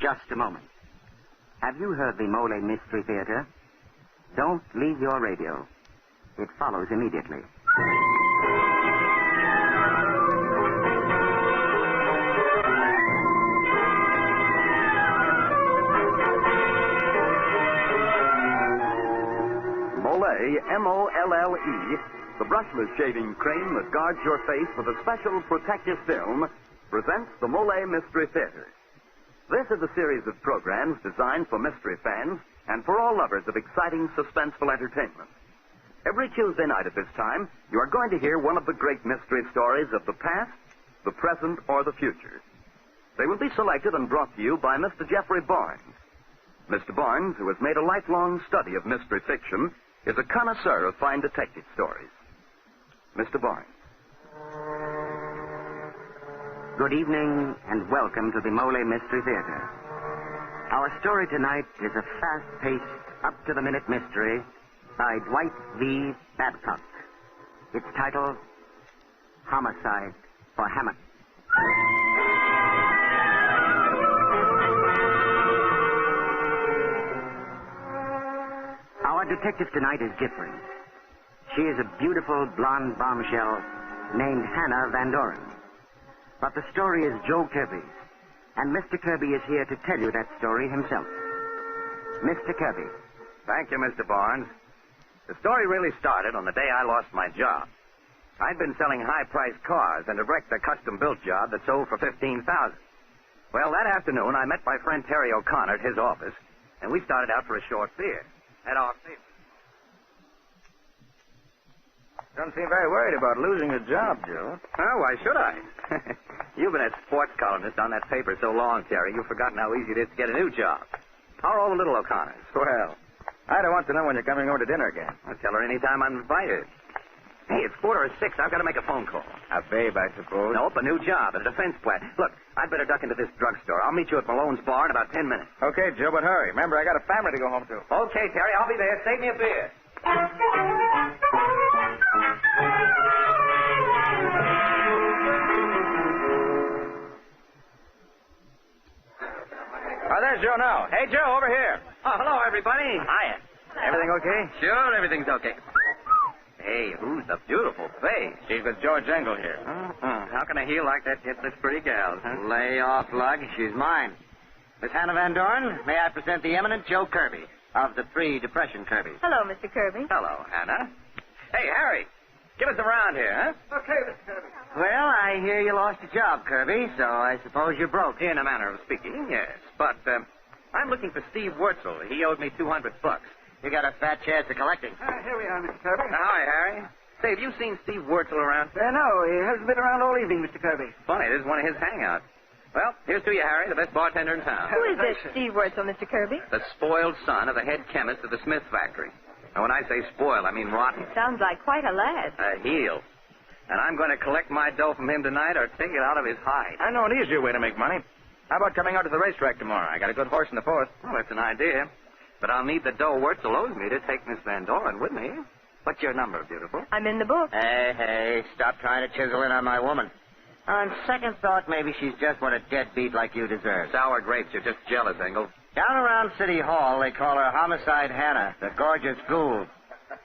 just a moment. Have you heard the Molle Mystery Theater? Don't leave your radio. It follows immediately. Molle, M-O-L-L-E, the brushless shaving cream that guards your face with a special protective film, presents the Molle Mystery Theater. This is a series of programs designed for mystery fans and for all lovers of exciting, suspenseful entertainment. Every Tuesday night at this time, you are going to hear one of the great mystery stories of the past, the present, or the future. They will be selected and brought to you by Mr. Jeffrey Barnes. Mr. Barnes, who has made a lifelong study of mystery fiction, is a connoisseur of fine detective stories. Mr. Barnes. Good evening and welcome to the Molle Mystery Theater. Our story tonight is a fast-paced, up-to-the-minute mystery by Dwight V. Babcock. It's titled Homicide for Hanna. Our detective tonight is different. She is a beautiful blonde bombshell named Hanna Van Doren. But the story is Joe Kirby's, and Mr. Kirby is here to tell you that story himself. Mr. Kirby. Thank you, Mr. Barnes. The story really started on the day I lost my job. I'd been selling high-priced cars and had wrecked a custom-built job that sold for $15,000. Well, that afternoon, I met my friend Terry O'Connor at his office, and we started out for a short beer at our table. Don't seem very worried about losing your job, Joe. Oh, why should I? You've been a sports columnist on that paper so long, Terry, you've forgotten how easy it is to get a new job. How are all the little O'Connors? Well, I don't want to know when you're coming over to dinner again. I'll tell her any time I'm invited. Hey, it's 5:45. I've got to make a phone call. A babe, I suppose. Nope, a new job at a defense plant. Look, I'd better duck into this drugstore. I'll meet you at Malone's bar in about 10 minutes. Okay, Joe, but hurry. Remember, I got a family to go home to. Okay, Terry, I'll be there. Save me a beer. Oh, there's Joe now. Hey, Joe, over here. Oh, hello, everybody. Hiya. Everything okay? Sure, everything's okay. Hey, who's the beautiful face? She's with George Engel here. How can a heel like that get this pretty gal, huh? Lay off, Lug. She's mine. Miss Hanna Van Doren, may I present the eminent Joe Kirby of the pre-Depression Kirby. Hello, Mr. Kirby. Hello, Hanna. Hey, Harry, give us a round here, huh? Okay, Mr. Kirby. Well, I hear you lost your job, Kirby, so I suppose you're broke. In a manner of speaking, yes. But I'm looking for Steve Wurzel. He owed me $200. You got a fat chance of collecting. Here we are, Mr. Kirby. Hi, Harry. Say, have you seen Steve Wurzel around? No, he hasn't been around all evening, Mr. Kirby. Funny, this is one of his hangouts. Well, here's to you, Harry, the best bartender in town. Who is this Steve Wurzel, Mr. Kirby? The spoiled son of the head chemist of the Smith factory. And when I say spoiled, I mean rotten. Sounds like quite a lad. A heel. And I'm going to collect my dough from him tonight or take it out of his hide. I know an easier way to make money. How about coming out to the racetrack tomorrow? I got a good horse in the fourth. Well, that's an idea. But I'll need the dough Wurzel owes me to take Miss Van Doren with me. What's your number, beautiful? I'm in the book. Hey, stop trying to chisel in on my woman. On second thought, maybe she's just what a deadbeat like you deserves. Sour grapes, you're just jealous, Engel. Down around City Hall, they call her Homicide Hanna, the gorgeous ghoul.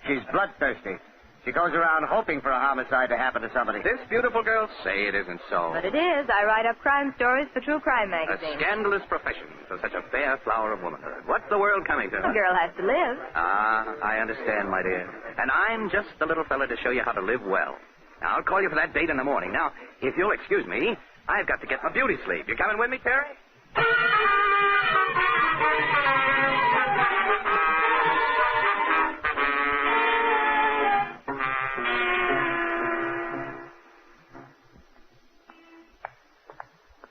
She's bloodthirsty. She goes around hoping for a homicide to happen to somebody. This beautiful girl? Say it isn't so. But it is. I write up crime stories for True Crime A magazine. scandalous profession for such a fair flower of womanhood. What's the world coming to? A girl has to live. Ah, I understand, my dear. And I'm just the little fella to show you how to live well. Now, I'll call you for that date in the morning. Now, if you'll excuse me, I've got to get my beauty sleep. You coming with me, Terry?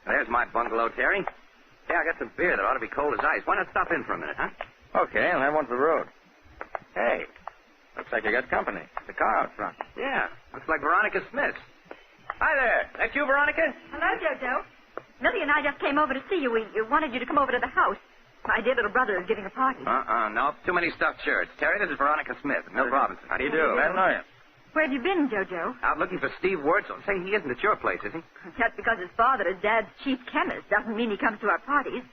There's my bungalow, Terry. Hey, I got some beer that ought to be cold as ice. Why not stop in for a minute, huh? Okay, I'll have one for the road. Hey, looks like you got company. The car out front. Yeah, looks like Veronica Smith. Hi there. That you, Veronica? Hello, Jojo. Millie and I just came over to see you. We wanted you to come over to the house. My dear little brother is giving a party. No. Too many stuffed shirts. Terry, this is Veronica Smith, Milt Robinson. How do you do? I know you. Where have you been, Jojo? Out looking for Steve Wurzel. Say, he isn't at your place, is he? Just because his father is Dad's chief chemist doesn't mean he comes to our parties.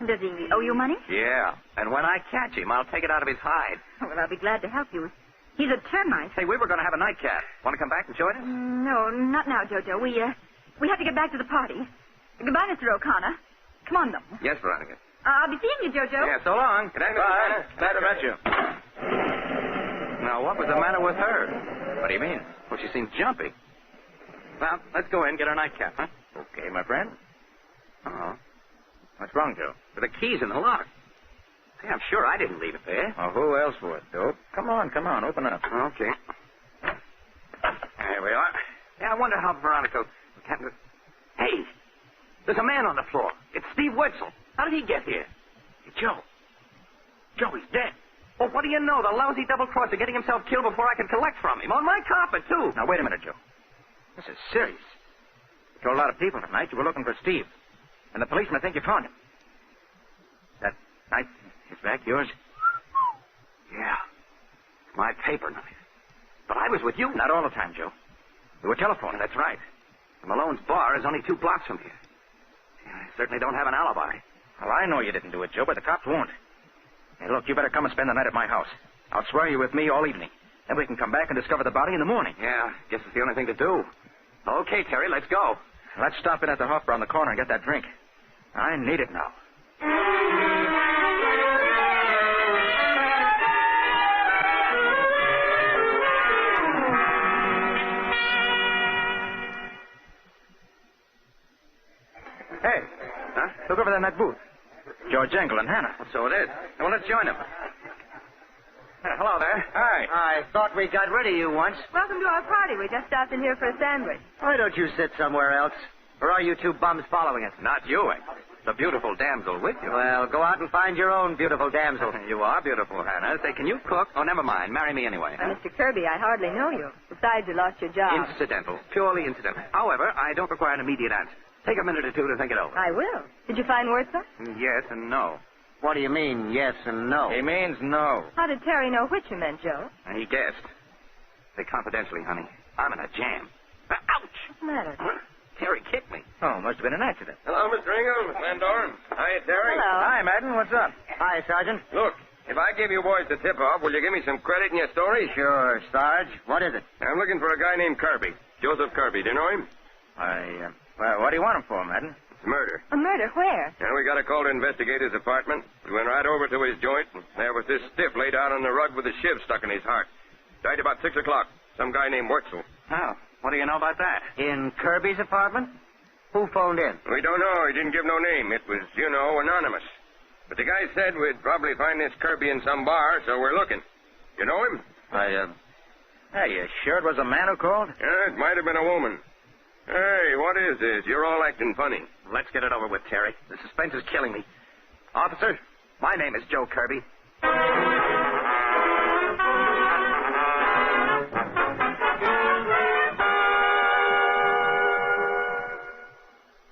Does he owe you money? Yeah. And when I catch him, I'll take it out of his hide. Oh, well, I'll be glad to help you. He's a termite. Hey, we were going to have a nightcap. Want to come back and join us? No, not now, Jojo. We have to get back to the party. Goodbye, Mr. O'Connor. Come on, though. Yes, Veronica. I'll be seeing you, Jojo. Yeah, so long. Good night, Bye. Glad to meet you. Now, what was the matter with her? What do you mean? Well, she seemed jumpy. Well, let's go in and get our nightcap, huh? Okay, my friend. Oh. What's wrong, Joe? With the keys in the lock. Say, I'm sure I didn't leave it there. Oh, who else would, Dope? Come on, open up. Okay. There we are. Yeah, I wonder how Veronica... Hey, there's a man on the floor. It's Steve Wetzel. How did he get here? Hey, Joe. Joe, he's dead. Well, what do you know? The lousy double-crosser getting himself killed before I can collect from him. On my carpet, too. Now, wait a minute, Joe. This is serious. You told a lot of people tonight you were looking for Steve. And the policemen think you found him. That knife, his back, yours? Yeah. My paper knife. But I was with you. Not all the time, Joe. You were telephoning. That's right. Malone's bar is only 2 blocks from here. I certainly don't have an alibi. Well, I know you didn't do it, Joe, but the cops won't. Hey, look, you better come and spend the night at my house. I'll swear you with me all evening. Then we can come back and discover the body in the morning. Yeah, guess it's the only thing to do. Okay, Terry, let's go. Let's stop in at the Hofbräu on the corner and get that drink. I need it now. Hey, Huh? look over there in that booth. George Engel and Hanna. So it is. Well, let's join them. Hello there. Hi. I thought we got rid of you once. Welcome to our party. We just stopped in here for a sandwich. Why don't you sit somewhere else? Or are you 2 bums following us? Not you, Engel. The beautiful damsel with you. Well, go out and find your own beautiful damsel. You are beautiful, Hannah. Say, can you cook? Oh, never mind. Marry me anyway. Now, Mr. Kirby, I hardly know you. Besides, you lost your job. Incidental. Purely incidental. However, I don't require an immediate answer. Take a minute or 2 to think it over. I will. Did you find Wurzel? Yes and no. What do you mean, yes and no? He means no. How did Terry know which you meant, Joe? He guessed. Say confidentially, honey. I'm in a jam. Ouch! What's the matter? Terry kicked me. Oh, must have been an accident. Hello, Mr. Engel, Miss Van Doren. Hiya, Terry. Hello. Hi, Madden. What's up? Hi, Sergeant. Look, if I give you boys the tip-off, will you give me some credit in your story? Sure, Sarge. What is it? I'm looking for a guy named Kirby. Joseph Kirby. Do you know him? Well, what do you want him for, Madden? It's murder. A murder? Where? And we got a call to investigate his apartment. We went right over to his joint, and there was this stiff laid out on the rug with a shiv stuck in his heart. Died about 6 o'clock. Some guy named Wurzel. Oh, what do you know about that? In Kirby's apartment? Who phoned in? We don't know. He didn't give no name. It was, anonymous. But the guy said we'd probably find this Kirby in some bar, so we're looking. You know him? Hey, you sure it was a man who called? Yeah, it might have been a woman. Hey, what is this? You're all acting funny. Let's get it over with, Terry. The suspense is killing me. Officer, my name is Joe Kirby.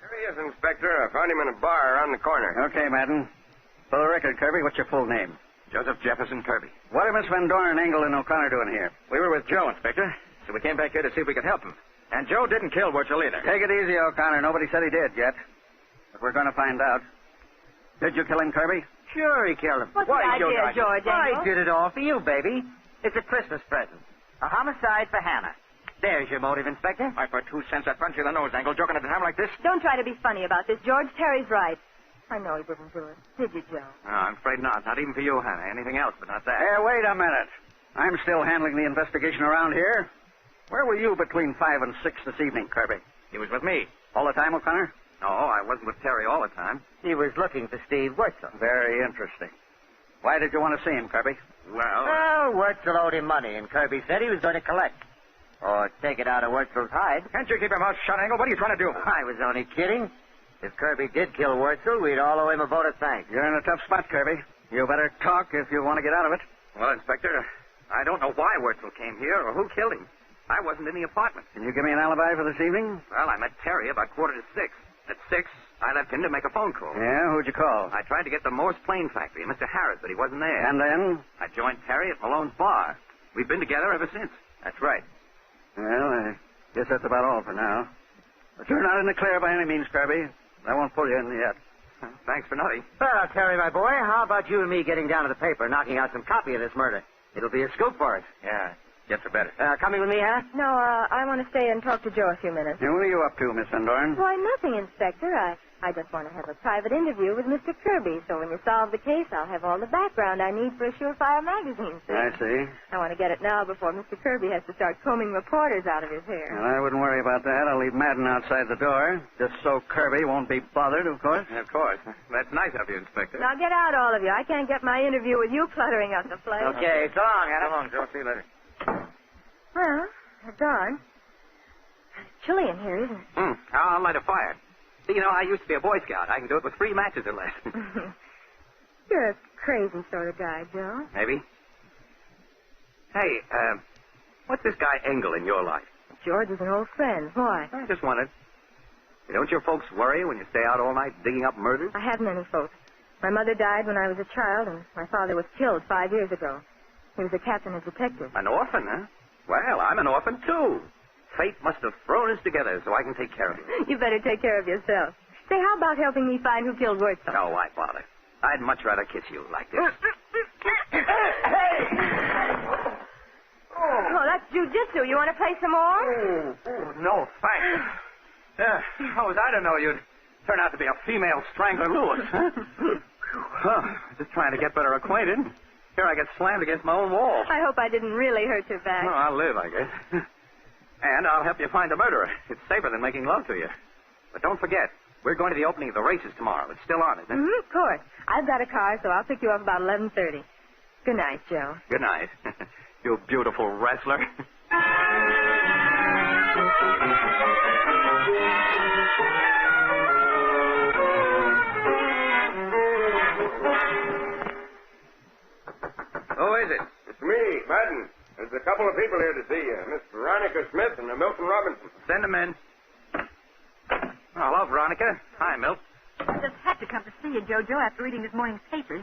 There he is, Inspector. I found him in a bar around the corner. Okay, Madden. For the record, Kirby, what's your full name? Joseph Jefferson Kirby. What are Miss Van Doren, Engel, and O'Connor doing here? We were with Joe, Inspector. So we came back here to see if we could help him. And Joe didn't kill Wurzel either. Take it easy, O'Connor. Nobody said he did yet. But we're going to find out. Did you kill him, Kirby? Sure, he killed him. What's Why, the idea, Joe, George I Engel? did it all for you, baby. It's a Christmas present. A homicide for Hanna. There's your motive, Inspector. Why, for 2 cents, I'd punch you in the nose, Engel, joking at a time like this. Don't try to be funny about this, George. Terry's right. I know he wouldn't do it. Did you, Joe? No, I'm afraid not. Not even for you, Hannah. Anything else, but not that. Hey, wait a minute. I'm still handling the investigation around here. Where were you between 5 and 6 this evening, Kirby? He was with me. All the time, O'Connor? No, I wasn't with Terry all the time. He was looking for Steve Wurzel. Very interesting. Why did you want to see him, Kirby? Well, Wurzel owed him money, and Kirby said he was going to collect. Or take it out of Wurzel's hide. Can't you keep your mouth shut, Engel? What are you trying to do? I was only kidding. If Kirby did kill Wurzel, we'd all owe him a vote of thanks. You're in a tough spot, Kirby. You better talk if you want to get out of it. Well, Inspector, I don't know why Wurzel came here or who killed him. I wasn't in the apartment. Can you give me an alibi for this evening? Well, I met Terry about 5:45. At 6, I left him to make a phone call. Yeah, who'd you call? I tried to get the Morse Plane Factory, Mr. Harris, but he wasn't there. And then? I joined Terry at Malone's bar. We've been together ever since. That's right. Well, I guess that's about all for now. But you're not in the clear by any means, Kirby. I won't pull you in yet. Thanks for nothing. Well, Terry, my boy, how about you and me getting down to the paper, knocking out some copy of this murder? It'll be a scoop for us. Yeah, gets her better. Coming with me, Hannah? No, I want to stay and talk to Joe a few minutes. What are you up to, Miss Van Dorn? Why, nothing, Inspector. I just want to have a private interview with Mr. Kirby, so when you solve the case, I'll have all the background I need for a surefire magazine. See? I see. I want to get it now before Mr. Kirby has to start combing reporters out of his hair. Well, I wouldn't worry about that. I'll leave Madden outside the door, just so Kirby won't be bothered, of course. Of course. That's nice of you, Inspector. Now get out, all of you. I can't get my interview with you cluttering up the place. Okay, so long, Hannah. So long, Joe. See you later. Well, it's dark. It's chilly in here, isn't it? I'll light a fire. See, you know, I used to be a Boy Scout. I can do it with 3 matches or less. You're a crazy sort of guy, Joe. Maybe. Hey, what's this guy Engel in your life? George is an old friend. Why? I just wondered. Don't your folks worry when you stay out all night digging up murders? I haven't any folks. My mother died when I was a child, and my father was killed 5 years ago. He was a captain as detective. An orphan, huh? Well, I'm an orphan, too. Fate must have thrown us together so I can take care of you. You better take care of yourself. Say, how about helping me find who killed Wurzel? No, why bother? I'd much rather kiss you like this. Oh, that's jujitsu. You want to play some more? No, thanks. How was I to know you'd turn out to be a female strangler Lewis, huh? Just trying to get better acquainted. Here I get slammed against my own wall. I hope I didn't really hurt your back. Oh, I'll live, I guess. And I'll help you find the murderer. It's safer than making love to you. But don't forget, we're going to the opening of the races tomorrow. It's still on, isn't it? Mm-hmm, of course. I've got a car, so I'll pick you up about 11:30. Good night, Joe. Good night. You beautiful wrestler. Who is it? It's me, Madden. There's a couple of people here to see you. Miss Veronica Smith and Milton Robinson. Send them in. Oh, hello, Veronica. Hi, Milt. I just had to come to see you, Jojo, after reading this morning's papers.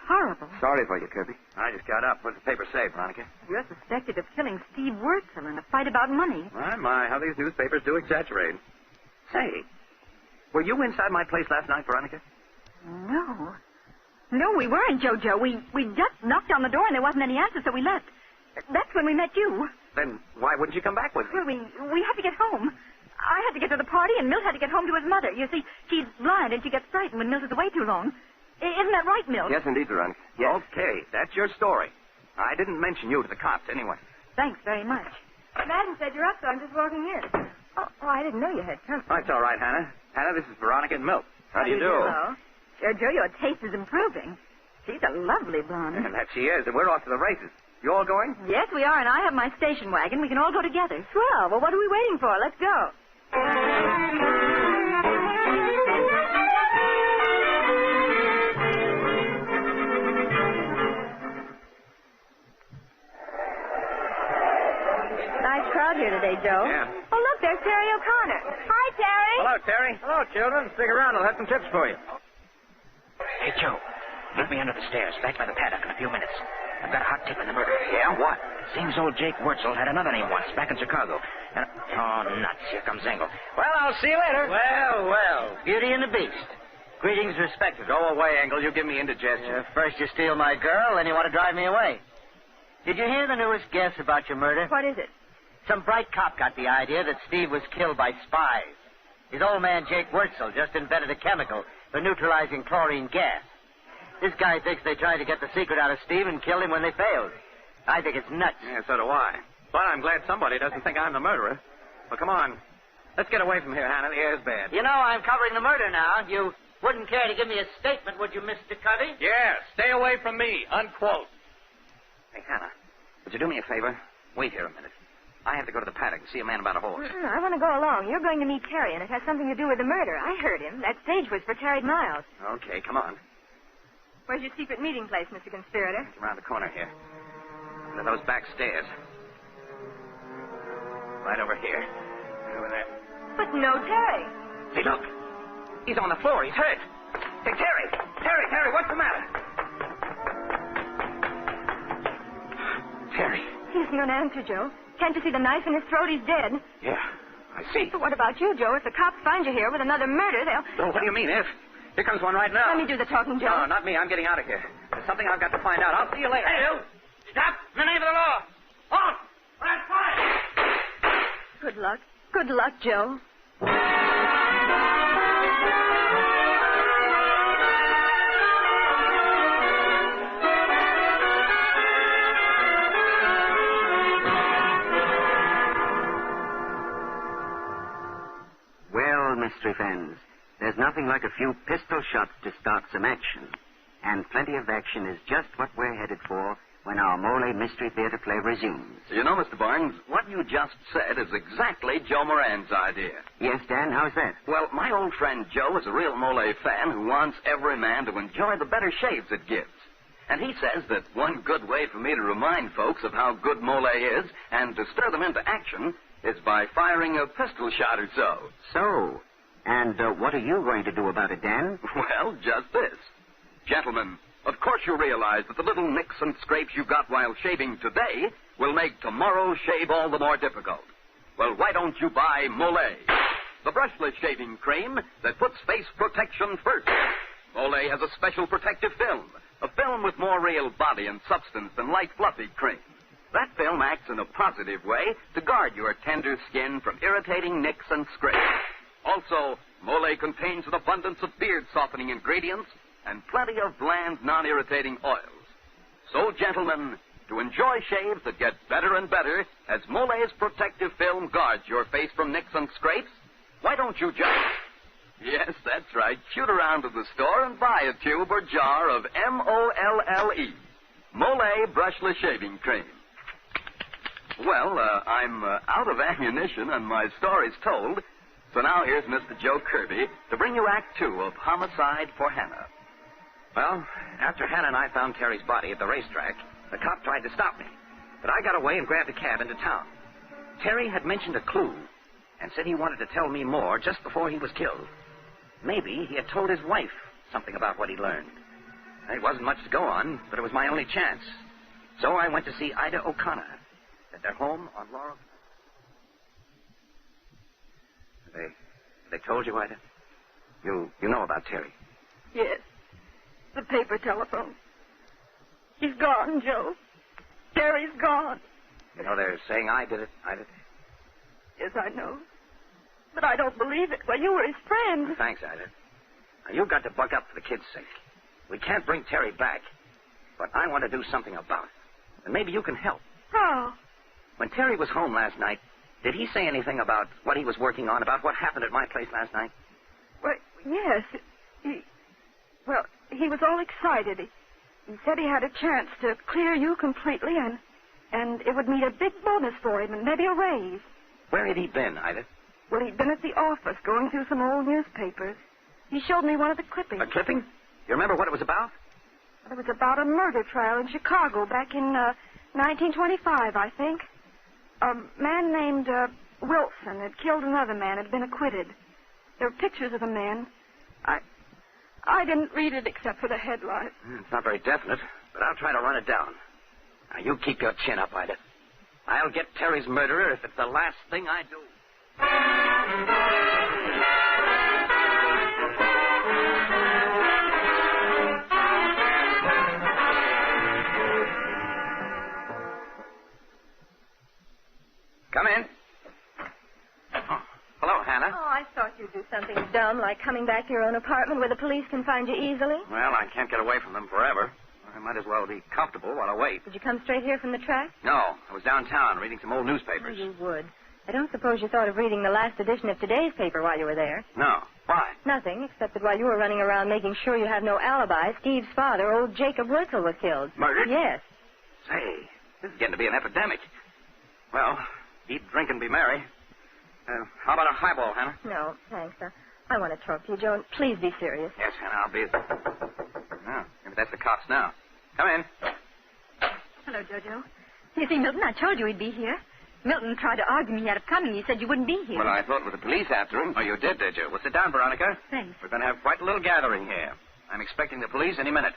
Horrible. Sorry for you, Kirby. I just got up. What's the paper say, Veronica? You're suspected of killing Steve Wurzel in a fight about money. My, how these newspapers do exaggerate. Say, were you inside my place last night, Veronica? No. No, we weren't, Jojo. We just knocked on the door and there wasn't any answer, so we left. That's when we met you. Then why wouldn't you come back with me? Well, we had to get home. I had to get to the party, and Milt had to get home to his mother. You see, she's blind, and she gets frightened when Milt is away too long. Isn't that right, Milt? Yes, indeed, Veronica. Yes. Okay, that's your story. I didn't mention you to the cops anyway. Thanks very much. Madden said you're up, so I'm just walking in. Oh, I didn't know you had company. Oh, it's all right, Hannah. Hannah, this is Veronica and Milt. How do you do? Hello. Jojo, your taste is improving. She's a lovely blonde. And that she is, and we're off to the races. You all going? Yes, we are, and I have my station wagon. We can all go together. Swell. Well, what are we waiting for? Let's go. Nice crowd here today, Joe. Yeah. Oh, look, there's Terry O'Connor. Hi, Terry. Hello, Terry. Hello, children. Stick around. I'll have some tips for you. Hey, Joe. Meet me under the stairs, back by the paddock in a few minutes. I've got a hot tip in the murder. Yeah? What? Seems old Jake Wurzel had another name once, back in Chicago. And, oh, nuts. Here comes Engel. Well, I'll see you later. Well. Beauty and the Beast. Greetings respected. Go away, Engel. You give me indigestion. First you steal my girl, then you want to drive me away. Did you hear the newest guess about your murder? What is it? Some bright cop got the idea that Steve was killed by spies. His old man, Jake Wurzel, just invented a chemical for neutralizing chlorine gas. This guy thinks they tried to get the secret out of Steve and killed him when they failed. I think it's nuts. Yeah, so do I. But I'm glad somebody doesn't think I'm the murderer. Well, come on. Let's get away from here, Hannah. The air's bad. You know, I'm covering the murder now. You wouldn't care to give me a statement, would you, Mr. Covey? Yeah, stay away from me. Unquote. Hey, Hannah, would you do me a favor? Wait here a minute. I have to go to the paddock and see a man about a horse. I want to go along. You're going to meet Terry, and it has something to do with the murder. I heard him. That stage was for Terry Miles. Okay, come on. Where's your secret meeting place, Mr. Conspirator? It's around the corner here. Under those back stairs. Right over here. Over there. But no Terry. Hey, look. He's on the floor. He's hurt. Hey, Terry. Terry, what's the matter? Terry. He isn't going to answer, Joe. Can't you see the knife in his throat? He's dead. Yeah, I see. But what about you, Joe? If the cops find you here with another murder, they'll... Oh, what do you mean, if? Here comes one right now. Let me do the talking, Joe. No, not me. I'm getting out of here. There's something I've got to find out. I'll see you later. Hey, you! Stop! In the name of the law! Off! That's fine! Good luck. Good luck, Joe. Well, mystery fans, there's nothing like a few pistol shots to start some action. And plenty of action is just what we're headed for when our Molle Mystery Theater play resumes. You know, Mr. Barnes, what you just said is exactly Joe Moran's idea. Yes, Dan, how's that? Well, my old friend Joe is a real Molle fan who wants every man to enjoy the better shaves it gives. And he says that one good way for me to remind folks of how good Molle is and to stir them into action is by firing a pistol shot or so. So, and what are you going to do about it, Dan? Well, just this. Gentlemen, of course you realize that the little nicks and scrapes you got while shaving today will make tomorrow's shave all the more difficult. Well, why don't you buy Molle, the brushless shaving cream that puts face protection first. Molle has a special protective film, a film with more real body and substance than light fluffy cream. That film acts in a positive way to guard your tender skin from irritating nicks and scrapes. Also, Molle contains an abundance of beard-softening ingredients and plenty of bland, non-irritating oils. So, gentlemen, to enjoy shaves that get better and better as Molle's protective film guards your face from nicks and scrapes, why don't you just... Yes, that's right. Shoot around to the store and buy a tube or jar of M-O-L-L-E, Molle Brushless Shaving Cream. Well, I'm out of ammunition and my story's told, so now here's Mr. Joe Kirby to bring you Act 2 of Homicide for Hanna. Well, after Hanna and I found Terry's body at the racetrack, the cop tried to stop me. But I got away and grabbed a cab into town. Terry had mentioned a clue and said he wanted to tell me more just before he was killed. Maybe he had told his wife something about what he learned. It wasn't much to go on, but it was my only chance. So I went to see Ida O'Connor at their home on Laurel. They told you, Ida? You know about Terry? Yes. The paper telephone. He's gone, Joe. Terry's gone. You know, they're saying I did it, Ida. Yes, I know. But I don't believe it. Well, you were his friend. Thanks, Ida. Now, you've got to buck up for the kid's sake. We can't bring Terry back, but I want to do something about it. And maybe you can help. How? When Terry was home last night, did he say anything about what he was working on, about what happened at my place last night? Well, yes. He was all excited. He said he had a chance to clear you completely, and it would mean a big bonus for him and maybe a raise. Where had he been, Ida? Well, he'd been at the office going through some old newspapers. He showed me one of the clippings. A clipping? You remember what it was about? It was about a murder trial in Chicago back in 1925, I think. A man named Wilson had killed another man, had been acquitted. There were pictures of the man. I didn't read it except for the headline. It's not very definite, but I'll try to run it down. Now, you keep your chin up, Ida. I'll get Terry's murderer if it's the last thing I do. Come in. Oh, hello, Hanna. Oh, I thought you'd do something dumb like coming back to your own apartment where the police can find you easily. Well, I can't get away from them forever. I might as well be comfortable while I wait. Did you come straight here from the track? No, I was downtown reading some old Oh, newspapers. you would. I don't suppose you thought of reading the last edition of today's paper while you were there. No. Why? Nothing, except that while you were running around making sure you have no alibi, Steve's father, old Jacob Wurzel, was killed. Murdered? Yes. Say, this is getting to be an epidemic. Well, eat, drink, and be merry. How about a highball, Hanna? No, thanks. I want to talk to you, Joe. Please be serious. Yes, Hanna, I'll be... Oh, maybe that's the cops now. Come in. Hello, Jojo. You see, Milton, I told you he'd be here. Milton tried to argue me out of coming. He said you wouldn't be here. Well, I thought with the police after him. Oh, you did you? Well, sit down, Veronica. Thanks. We're going to have quite a little gathering here. I'm expecting the police any minute.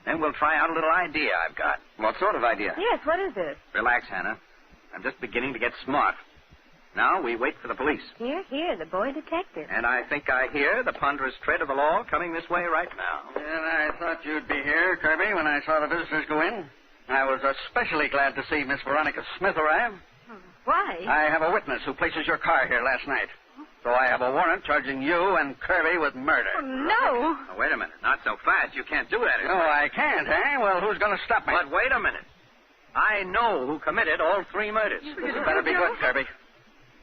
Then we'll try out a little idea I've got. What sort of idea? Yes, what is it? Relax, Hanna. I'm just beginning to get smart. Now we wait for the police. Here, the boy detective. And I think I hear the ponderous tread of the law coming this way right now. And I thought you'd be here, Kirby, when I saw the visitors go in. I was especially glad to see Miss Veronica Smith arrive. Why? I have a witness who places your car here last night. So I have a warrant charging you and Kirby with murder. Oh, no. Now, wait a minute. Not so fast. You can't do that. No, I can't, eh? Well, who's going to stop me? But wait a minute. I know who committed all 3 murders. This had better be good, Kirby.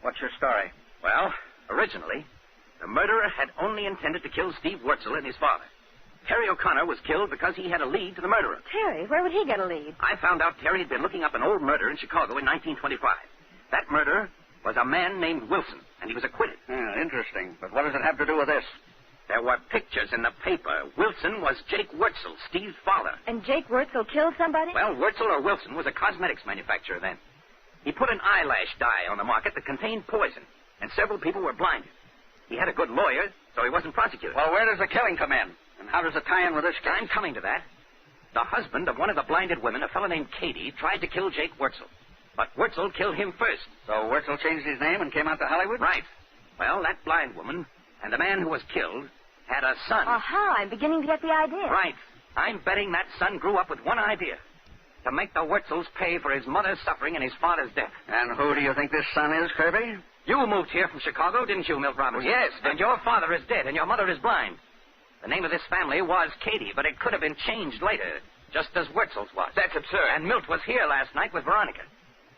What's your story? Well, originally, the murderer had only intended to kill Steve Wurzel and his father. Terry O'Connor was killed because he had a lead to the murderer. Terry? Where would he get a lead? I found out Terry had been looking up an old murder in Chicago in 1925. That murderer was a man named Wilson, and he was acquitted. Interesting. But what does it have to do with this? There were pictures in the paper. Wilson was Jake Wurzel, Steve's father. And Jake Wurzel killed somebody? Well, Wurzel or Wilson was a cosmetics manufacturer then. He put an eyelash dye on the market that contained poison, and several people were blinded. He had a good lawyer, so he wasn't prosecuted. Well, where does the killing come in? And how does it tie in with this case? I'm coming to that. The husband of one of the blinded women, a fellow named Cady, tried to kill Jake Wurzel. But Wurzel killed him first. So Wurzel changed his name and came out to Hollywood? Right. Well, that blind woman and the man who was killed had a son. Aha, I'm beginning to get the idea. Right. I'm betting that son grew up with one idea. To make the Wurzels pay for his mother's suffering and his father's death. And who do you think this son is, Kirby? You moved here from Chicago, didn't you, Milt Robinson? Yes, but... And your father is dead and your mother is blind. The name of this family was Cady, but it could have been changed later, just as Wurzel's was. That's absurd. And Milt was here last night with Veronica.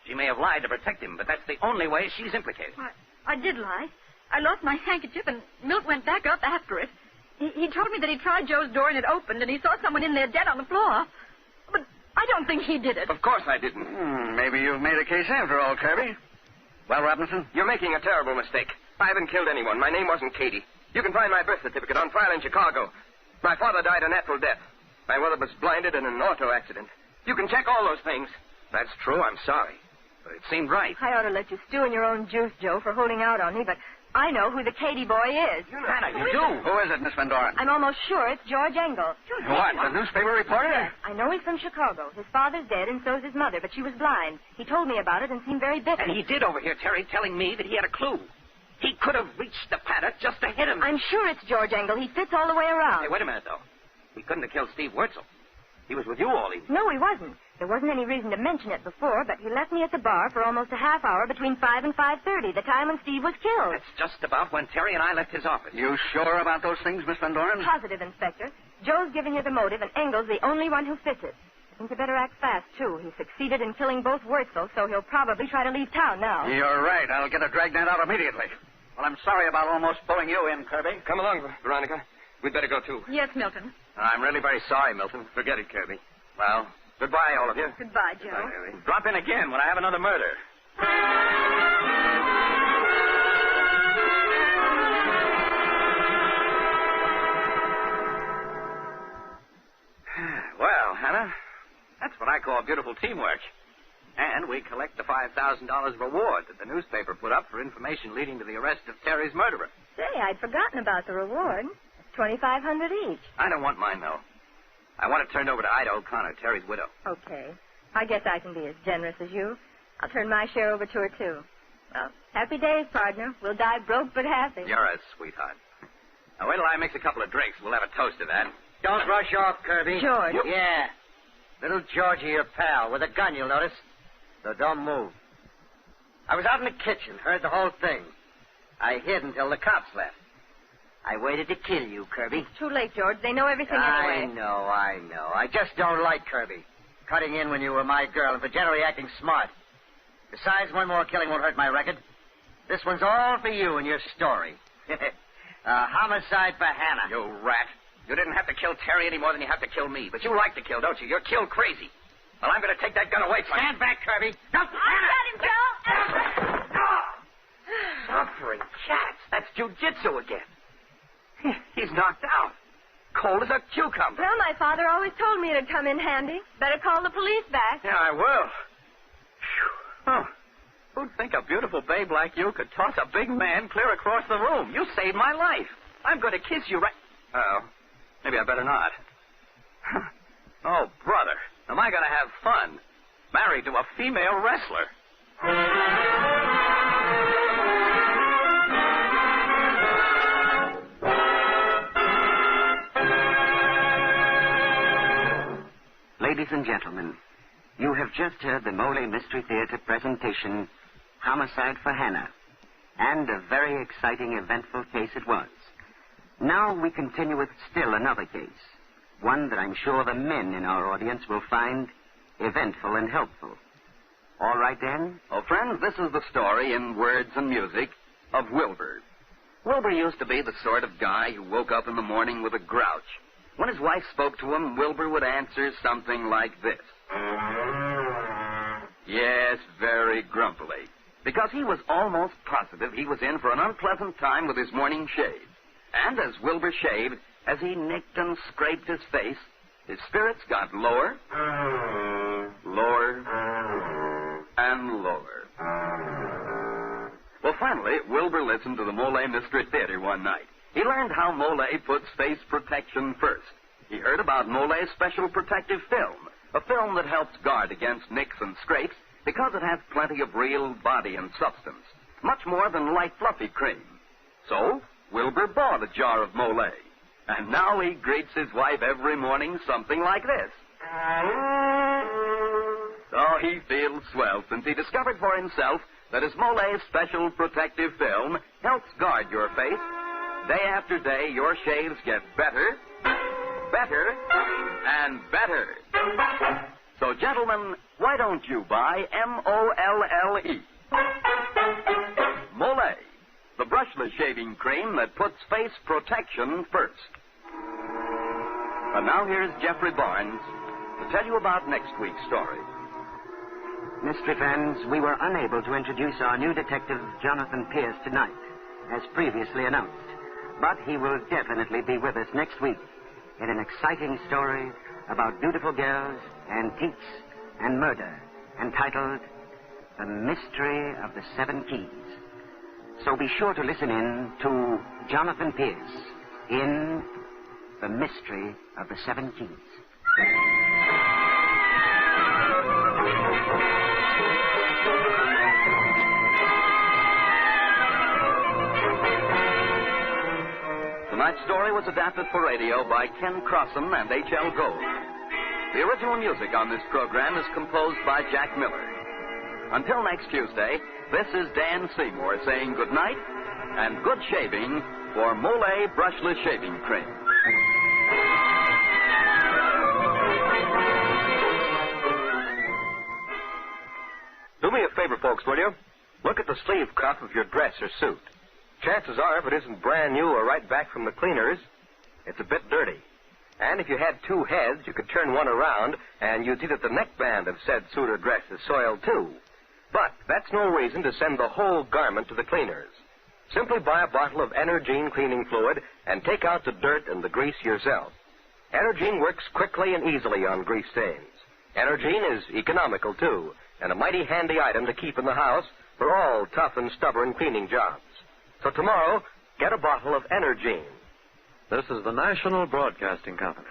She may have lied to protect him, but that's the only way she's implicated. I did lie. I lost my handkerchief, and Milt went back up after it. He told me that he tried Joe's door and it opened, and he saw someone in there dead on the floor. But I don't think he did it. Of course I didn't. Maybe you've made a case after all, Kirby. Well, Robinson? You're making a terrible mistake. I haven't killed anyone. My name wasn't Cady. You can find my birth certificate on file in Chicago. My father died a natural death. My mother was blinded in an auto accident. You can check all those things. That's true. I'm sorry. But it seemed right. I ought to let you stew in your own juice, Joe, for holding out on me, but I know who the Cady boy is. Hannah, you do. Who is it, Miss Van Doren? I'm almost sure it's George Engel. What, the newspaper reporter? Yes, I know he's from Chicago. His father's dead, and so's his mother, but she was blind. He told me about it and seemed very bitter. And he did overhear Terry telling me that he had a clue. He could have reached the paddock just to hit him. I'm sure it's George Engel. He fits all the way around. Hey, wait a minute, though. He couldn't have killed Steve Wurzel. He was with you all evening. No, he wasn't. There wasn't any reason to mention it before, but he left me at the bar for almost a half hour between 5 and 5:30, the time when Steve was killed. That's just about when Terry and I left his office. You sure about those things, Miss Van Doren? Positive, Inspector. Joe's giving you the motive, and Engel's the only one who fits it. I think you better act fast, too. He succeeded in killing both Wurzel, so he'll probably try to leave town now. You're right. I'll get a dragnet out immediately. Well, I'm sorry about almost pulling you in, Kirby. Come along, Veronica. We'd better go, too. Yes, Milton. I'm really very sorry, Milton. Forget it, Kirby. Well, goodbye, all of you. Goodbye, Joe. Bye, Kirby. Drop in again when I have another murder. Well, Hannah, that's what I call beautiful teamwork. And we collect the $5,000 reward that the newspaper put up for information leading to the arrest of Terry's murderer. Say, I'd forgotten about the reward. $2,500 each. I don't want mine, though. I want it turned over to Ida O'Connor, Terry's widow. Okay. I guess I can be as generous as you. I'll turn my share over to her, too. Well, happy days, partner. We'll die broke but happy. You're a sweetheart. Now, wait till I mix a couple of drinks. We'll have a toast to that. Don't rush off, Kirby. George. Yeah. Little Georgie, your pal, with a gun, you'll notice. So don't move. I was out in the kitchen, heard the whole thing. I hid until the cops left. I waited to kill you, Kirby. It's too late, George. They know everything anyway. I know. I just don't like Kirby. Cutting in when you were my girl and for generally acting smart. Besides, one more killing won't hurt my record. This one's all for you and your story. Homicide for Hanna. You rat. You didn't have to kill Terry any more than you have to kill me. But you like to kill, don't you? You're kill crazy. Well, I'm going to take that gun away from you. Stand back, Kirby. No, I got him, Joe. Suffering cats. That's jujitsu again. He's knocked out. Cold as a cucumber. Well, my father always told me it'd come in handy. Better call the police back. Yeah, I will. Phew. Huh. Who'd think a beautiful babe like you could toss a big man clear across the room? You saved my life. I'm going to kiss you right... Oh, maybe I better not. Oh, brother, am I going to have fun? Married to a female wrestler. Ladies and gentlemen, you have just heard the Molle Mystery Theater presentation, Homicide for Hanna. And a very exciting, eventful case it was. Now we continue with still another case. One that I'm sure the men in our audience will find eventful and helpful. All right, Dan? Well, friends, this is the story in words and music of Wilbur. Wilbur used to be the sort of guy who woke up in the morning with a grouch. When his wife spoke to him, Wilbur would answer something like this. Yes, very grumpily. Because he was almost positive he was in for an unpleasant time with his morning shave. And as Wilbur shaved, as he nicked and scraped his face, his spirits got lower, lower, and lower. Well, finally, Wilbur listened to the Molle Mystery Theater one night. He learned how Molle puts face protection first. He heard about Molle's special protective film, a film that helps guard against nicks and scrapes because it has plenty of real body and substance, much more than light fluffy cream. So, Wilbur bought a jar of Molle, and now he greets his wife every morning something like this. Oh, he feels swell since he discovered for himself that his Molle's special protective film helps guard your face. Day after day, your shaves get better, better, and better. So, gentlemen, why don't you buy M-O-L-L-E? Molle, the brushless shaving cream that puts face protection first. And now here's Jeffrey Barnes to tell you about next week's story. Mystery fans, we were unable to introduce our new detective, Jonathan Pierce, tonight, as previously announced. But he will definitely be with us next week in an exciting story about beautiful girls, antiques, and murder, entitled The Mystery of the Seven Keys. So be sure to listen in to Jonathan Pierce in The Mystery of the Seven Keys. Tonight's story was adapted for radio by Ken Crossan and H.L. Gold. The original music on this program is composed by Jack Miller. Until next Tuesday, this is Dan Seymour saying good night and good shaving for Molle Brushless Shaving Cream. Do me a favor, folks, will you? Look at the sleeve cuff of your dress or suit. Chances are, if it isn't brand new or right back from the cleaners, it's a bit dirty. And if you had two heads, you could turn one around, and you'd see that the neckband of said suit or dress is soiled, too. But that's no reason to send the whole garment to the cleaners. Simply buy a bottle of Energine cleaning fluid and take out the dirt and the grease yourself. Energine works quickly and easily on grease stains. Energine is economical, too, and a mighty handy item to keep in the house for all tough and stubborn cleaning jobs. So tomorrow, get a bottle of Energine. This is the National Broadcasting Company.